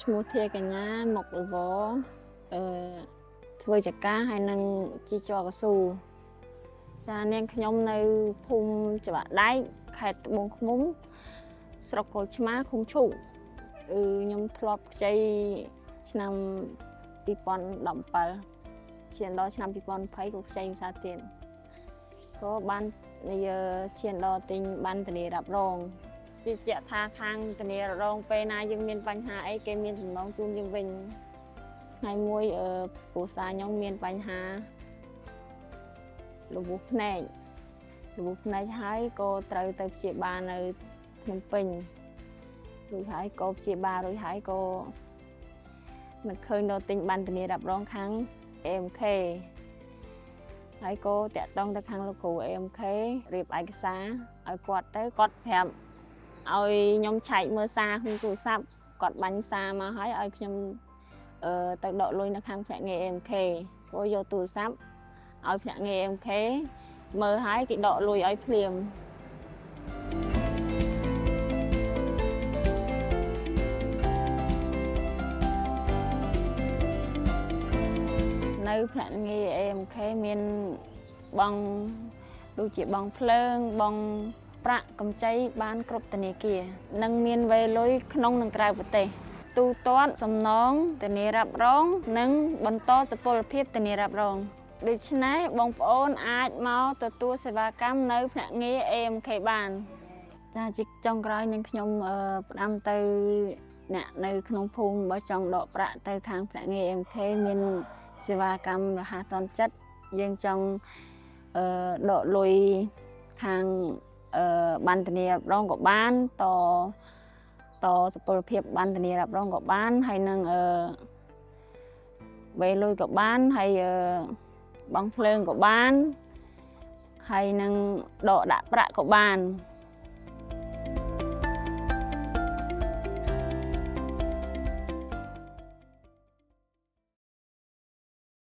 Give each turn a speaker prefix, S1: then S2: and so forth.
S1: ឈ្មោះធាកញ្ញាមកលវធ្វើចការហើយនឹងជីចកស៊ូចានាងខ្ញុំនៅភូមិច្បាក់ដែកខេត្តត្បូងឃ្មុំស្រុកគល់ឆ្មាឃុំឈូកខ្ញុំធ្លាប់ខ្ចីឆ្នាំ2017ឈានដល់ឆ្នាំ2020ក៏ខ្ចីភាសាទៀតក៏បានឈានដល់ទិញបានធានារ៉ាប់រងជឿជាក់ថាខាងធានារ៉ាប់រងពេលណាយើងមានបញ្ហាអីគេមានសំណងជូនយើងវិញថ្ងៃមួយគ្រួសារខ្ញុំមានបញ្ហាលវុះភ្នែកហើយក៏ត្រូវទៅព្យាបាលនៅភ្នំពេញរួចហើយក៏ព្យាបាលរួចហើយក៏មិនឃើញដល់ទិញបានធានារ៉ាប់រងខាង AMK ហើយក៏តាក់ទងទៅខាងលោកគ្រូ AMK រៀបឯកសារឲ្យគាត់ទៅគាត់ប្រាប់ឲ្យខ្ញុំឆែកមើលសារក្នុងទូរស័ព្ទគាត់បាញ់សារមកឲ្យខ្ញុំទៅដកលុយនៅខាងភ្នាក់ងារ AMK ក៏យកទូរស័ព្ទឲ្យភ្នាក់ងារ AMK មើលឲ្យគេដកលុយឲ្យភ្លាមនៅភ្នាក់ងារ AMK មានបងដូចជាបងភ្លើងបងប្រាក់កម្ចីបានគ្រប់ធនាគារនិងមានវេលុយក្នុងនិងក្រៅប្រទេសទូទាត់សំណងធានារ៉ាប់រងនិងបន្តសុពលភាពធានារ៉ាប់រងដូច្នេះបងប្អូនអាចមកទទួលសេវាកម្មនៅភ្នាក់ងារ AMK បានចាជាចុងក្រោយនឹងខ្ញុំផ្ដាំទៅអ្នកនៅក្នុងភូមិបើចង់ដកប្រាក់ទៅខាងភ្នាក់ងារ AMK មានសេវាកម្មរហ័សទាន់ចិត្តយើងចង់ដកលុយខាងបានធានារ៉ាប់រងក៏បានតសុពលភាពបានធានារ៉ាប់រងក៏បានហើយនឹងវេលុយក៏បានហើយបងភ្លើងក៏បានហើយនឹងដកដាក់ប្រាក់ក៏បាន